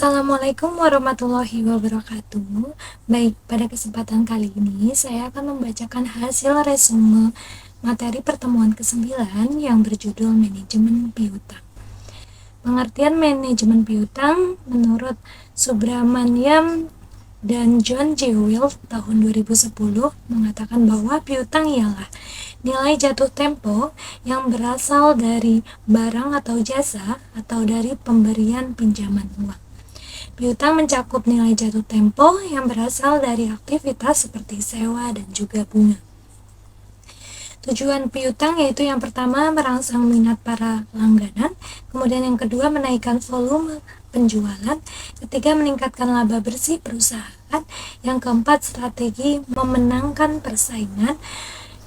Assalamualaikum warahmatullahi wabarakatuh. Baik, pada kesempatan kali ini saya akan membacakan hasil resume materi pertemuan ke-9 yang berjudul Manajemen Piutang. Pengertian manajemen piutang menurut Subramaniam dan John J. Will tahun 2010 mengatakan bahwa piutang ialah nilai jatuh tempo yang berasal dari barang atau jasa atau dari pemberian pinjaman uang. Piutang mencakup nilai jatuh tempo yang berasal dari aktivitas seperti sewa dan juga bunga. Tujuan piutang yaitu yang pertama merangsang minat para langganan, kemudian yang kedua menaikkan volume penjualan, ketiga meningkatkan laba bersih perusahaan, yang keempat strategi memenangkan persaingan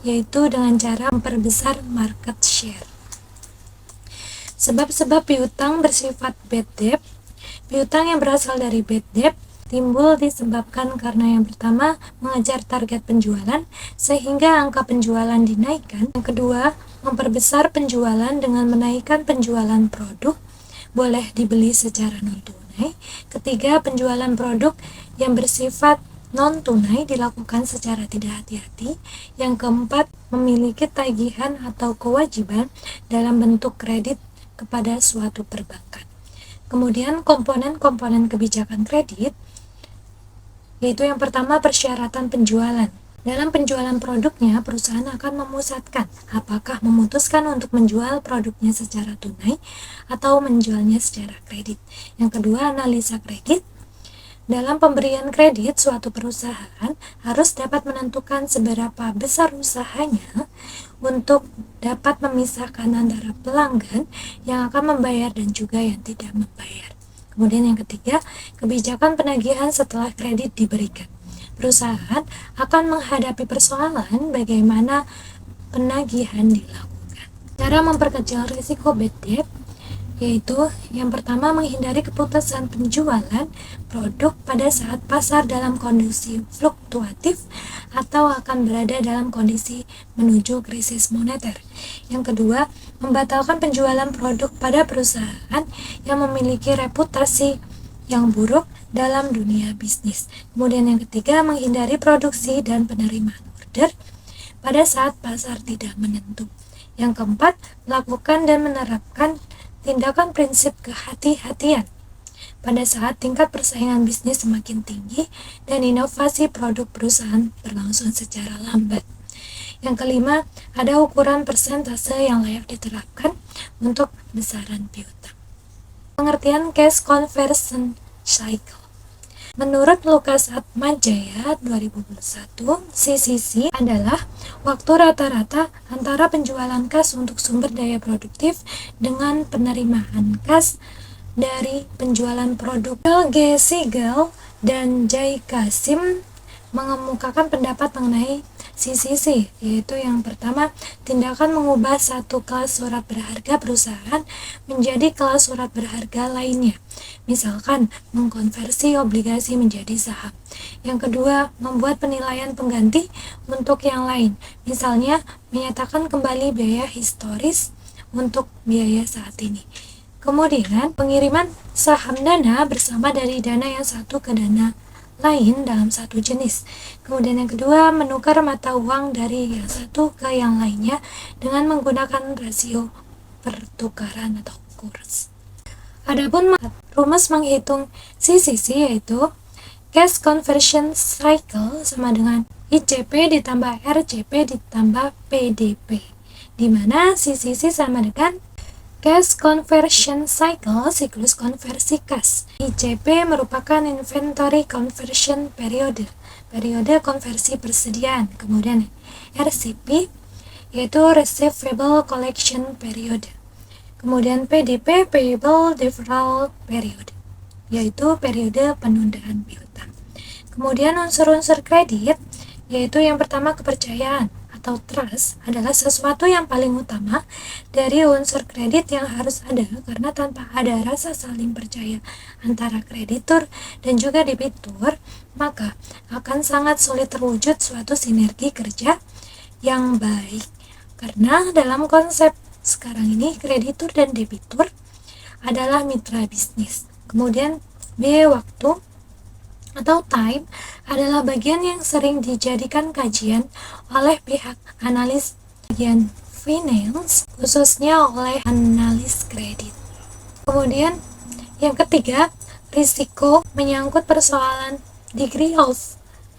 yaitu dengan cara memperbesar market share. Sebab-sebab piutang bersifat bad debt. Piutang yang berasal dari bad debt timbul disebabkan karena yang pertama mengejar target penjualan sehingga angka penjualan dinaikkan. Yang kedua, memperbesar penjualan dengan menaikkan penjualan produk boleh dibeli secara non-tunai. Ketiga, penjualan produk yang bersifat non-tunai dilakukan secara tidak hati-hati. Yang keempat, memiliki tagihan atau kewajiban dalam bentuk kredit kepada suatu perbankan. Kemudian komponen-komponen kebijakan kredit, yaitu yang pertama persyaratan penjualan. Dalam penjualan produknya, perusahaan akan memusatkan apakah memutuskan untuk menjual produknya secara tunai atau menjualnya secara kredit. Yang kedua, analisa kredit. Dalam pemberian kredit, suatu perusahaan harus dapat menentukan seberapa besar usahanya untuk dapat memisahkan antara pelanggan yang akan membayar dan juga yang tidak membayar. Kemudian yang ketiga, kebijakan penagihan setelah kredit diberikan. Perusahaan akan menghadapi persoalan bagaimana penagihan dilakukan. Cara memperkecil risiko bad debt yaitu yang pertama menghindari keputusan penjualan produk pada saat pasar dalam kondisi fluktuatif atau akan berada dalam kondisi menuju krisis moneter. Yang kedua, membatalkan penjualan produk pada perusahaan yang memiliki reputasi yang buruk dalam dunia bisnis. Kemudian yang ketiga, menghindari produksi dan penerimaan order pada saat pasar tidak menentu. Yang keempat, melakukan dan menerapkan tindakan prinsip kehati-hatian pada saat tingkat persaingan bisnis semakin tinggi dan inovasi produk perusahaan berlangsung secara lambat. Yang kelima, ada ukuran persentase yang layak diterapkan untuk besaran piutang. Pengertian cash conversion cycle. Menurut Lukas Atmajaya 2021, CCC adalah waktu rata-rata antara penjualan kas untuk sumber daya produktif dengan penerimaan kas dari penjualan produk. G. Siegel dan Jay Kasim mengemukakan pendapat mengenai CCC, yaitu yang pertama, tindakan mengubah satu kelas surat berharga perusahaan menjadi kelas surat berharga lainnya. Misalkan, mengkonversi obligasi menjadi saham. Yang kedua, membuat penilaian pengganti untuk yang lain. Misalnya, menyatakan kembali biaya historis untuk biaya saat ini. Kemudian, pengiriman saham dana bersama dari dana yang satu ke dana lain dalam satu jenis. Kemudian yang kedua, menukar mata uang dari yang satu ke yang lainnya dengan menggunakan rasio pertukaran atau kurs. Adapun rumus menghitung CCC yaitu Cash Conversion Cycle sama dengan ICP ditambah RCP ditambah PDP, di mana CCC sama dengan Cash Conversion Cycle, siklus konversi kas. ICP merupakan Inventory Conversion Period, periode konversi persediaan. Kemudian RCP yaitu Receivable Collection Period. Kemudian PDP, Payable Deferral Period, yaitu periode penundaan piutang. Kemudian unsur-unsur kredit, yaitu yang pertama kepercayaan atau trust adalah sesuatu yang paling utama dari unsur kredit yang harus ada, karena tanpa ada rasa saling percaya antara kreditur dan juga debitur, maka akan sangat sulit terwujud suatu sinergi kerja yang baik. Karena dalam konsep sekarang ini kreditur dan debitur adalah mitra bisnis. Kemudian B. Waktu atau time adalah bagian yang sering dijadikan kajian oleh pihak analis bagian finance, khususnya oleh analis kredit. Kemudian yang ketiga, risiko menyangkut persoalan degree of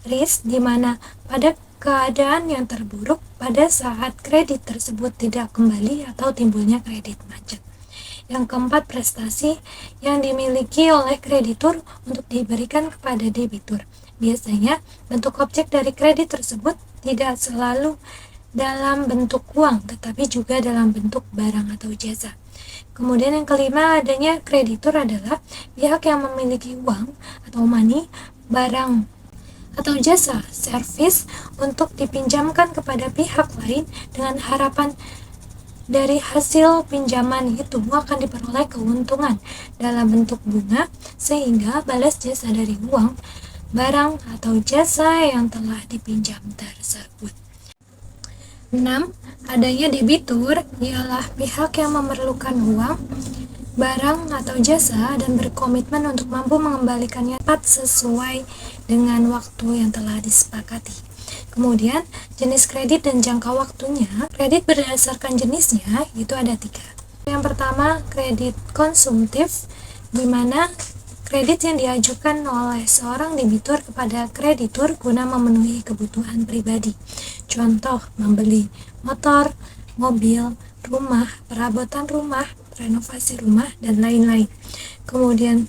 risk, di mana pada keadaan yang terburuk pada saat kredit tersebut tidak kembali atau timbulnya kredit macet. Yang keempat, prestasi yang dimiliki oleh kreditur untuk diberikan kepada debitur. Biasanya, bentuk objek dari kredit tersebut tidak selalu dalam bentuk uang, tetapi juga dalam bentuk barang atau jasa. Kemudian yang kelima, adanya kreditur adalah pihak yang memiliki uang atau money, barang atau jasa, service untuk dipinjamkan kepada pihak lain dengan harapan dari hasil pinjaman itu akan diperoleh keuntungan dalam bentuk bunga, sehingga balas jasa dari uang, barang, atau jasa yang telah dipinjam tersebut. 6. Adanya debitur ialah pihak yang memerlukan uang, barang, atau jasa dan berkomitmen untuk mampu mengembalikannya tepat sesuai dengan waktu yang telah disepakati. Kemudian, jenis kredit dan jangka waktunya. Kredit berdasarkan jenisnya itu ada 3. Yang pertama, kredit konsumtif, di mana kredit yang diajukan oleh seorang debitur kepada kreditur guna memenuhi kebutuhan pribadi. Contoh, membeli motor, mobil, rumah, perabotan rumah, renovasi rumah, dan lain-lain. Kemudian,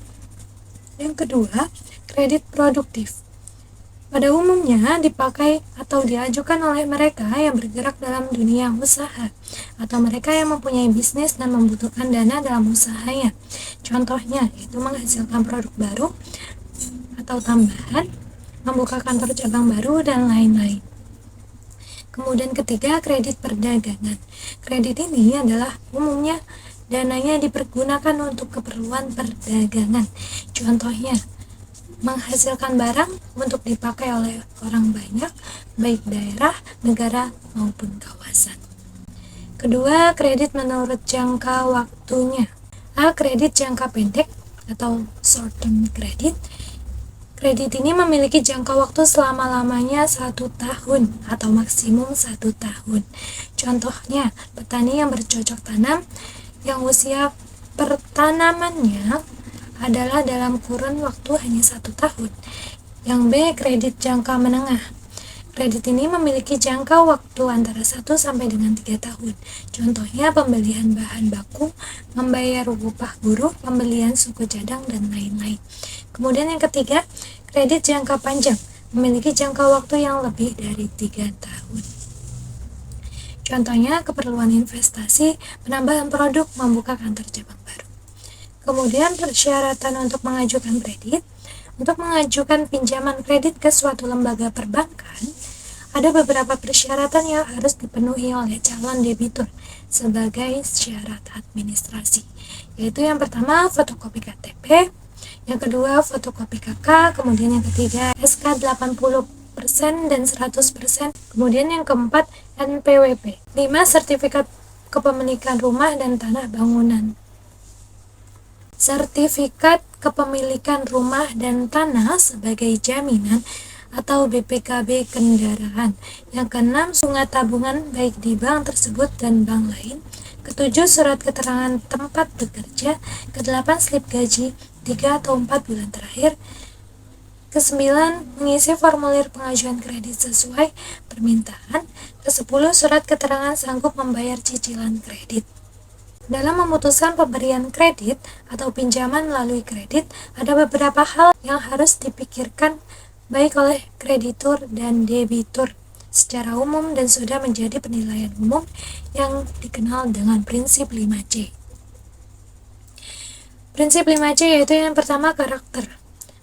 yang kedua, kredit produktif. Pada umumnya dipakai atau diajukan oleh mereka yang bergerak dalam dunia usaha atau mereka yang mempunyai bisnis dan membutuhkan dana dalam usahanya. Contohnya yaitu menghasilkan produk baru atau tambahan, membuka kantor cabang baru, dan lain-lain. Kemudian ketiga, kredit perdagangan. Kredit ini adalah umumnya dananya dipergunakan untuk keperluan perdagangan. Contohnya menghasilkan barang untuk dipakai oleh orang banyak, baik daerah, negara, maupun kawasan. Kedua, kredit menurut jangka waktunya. A. Kredit jangka pendek atau short term credit. Kredit ini memiliki jangka waktu selama-lamanya 1 tahun atau maksimum 1 tahun. Contohnya, petani yang bercocok tanam yang usia pertanamannya adalah dalam kurun waktu hanya 1 tahun. Yang B, kredit jangka menengah. Kredit ini memiliki jangka waktu antara 1 sampai dengan 3 tahun. Contohnya pembelian bahan baku, membayar upah buruh, pembelian suku cadang, dan lain-lain. Kemudian yang ketiga, kredit jangka panjang, memiliki jangka waktu yang lebih dari 3 tahun. Contohnya keperluan investasi, penambahan produk, membuka kantor cabang baru. Kemudian persyaratan untuk mengajukan kredit. Untuk mengajukan pinjaman kredit ke suatu lembaga perbankan, ada beberapa persyaratan yang harus dipenuhi oleh calon debitur sebagai syarat administrasi, yaitu yang pertama fotokopi KTP, yang kedua fotokopi KK, kemudian yang ketiga SK 80% dan 100%, kemudian yang keempat NPWP. 5. Sertifikat kepemilikan rumah dan tanah bangunan. Sertifikat kepemilikan rumah dan tanah sebagai jaminan atau BPKB kendaraan. Yang keenam, surat tabungan baik di bank tersebut dan bank lain. Ketujuh, surat keterangan tempat bekerja. Kedelapan, slip gaji 3 atau 4 bulan terakhir. Kesembilan, mengisi formulir pengajuan kredit sesuai permintaan. Kesepuluh, surat keterangan sanggup membayar cicilan kredit. Dalam memutuskan pemberian kredit atau pinjaman melalui kredit, ada beberapa hal yang harus dipikirkan baik oleh kreditur dan debitur secara umum dan sudah menjadi penilaian umum yang dikenal dengan prinsip 5C. Prinsip 5C yaitu yang pertama, karakter,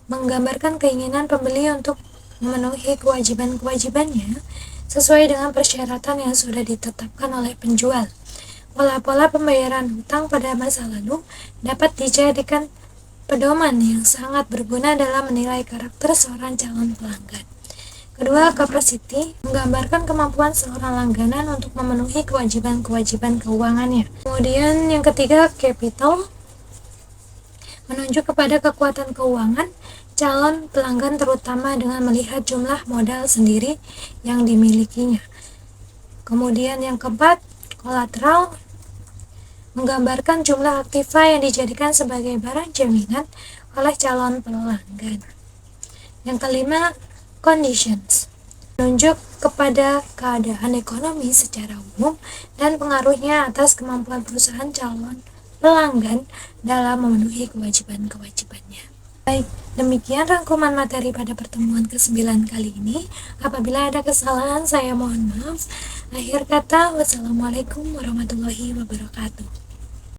menggambarkan keinginan pembeli untuk memenuhi kewajiban-kewajibannya sesuai dengan persyaratan yang sudah ditetapkan oleh penjual. Pola-pola pembayaran hutang pada masa lalu dapat dijadikan pedoman yang sangat berguna dalam menilai karakter seorang calon pelanggan. Kedua, capacity, menggambarkan kemampuan seorang langganan untuk memenuhi kewajiban-kewajiban keuangannya. Kemudian yang ketiga, capital, menunjuk kepada kekuatan keuangan calon pelanggan, terutama dengan melihat jumlah modal sendiri yang dimilikinya. Kemudian yang keempat, kolateral, menggambarkan jumlah aktiva yang dijadikan sebagai barang jaminan oleh calon pelanggan. Yang kelima, conditions, menunjuk kepada keadaan ekonomi secara umum dan pengaruhnya atas kemampuan perusahaan calon pelanggan dalam memenuhi kewajiban-kewajibannya. Baik, demikian rangkuman materi pada pertemuan ke-9 kali ini. Apabila ada kesalahan, saya mohon maaf. Akhir kata, wassalamualaikum warahmatullahi wabarakatuh.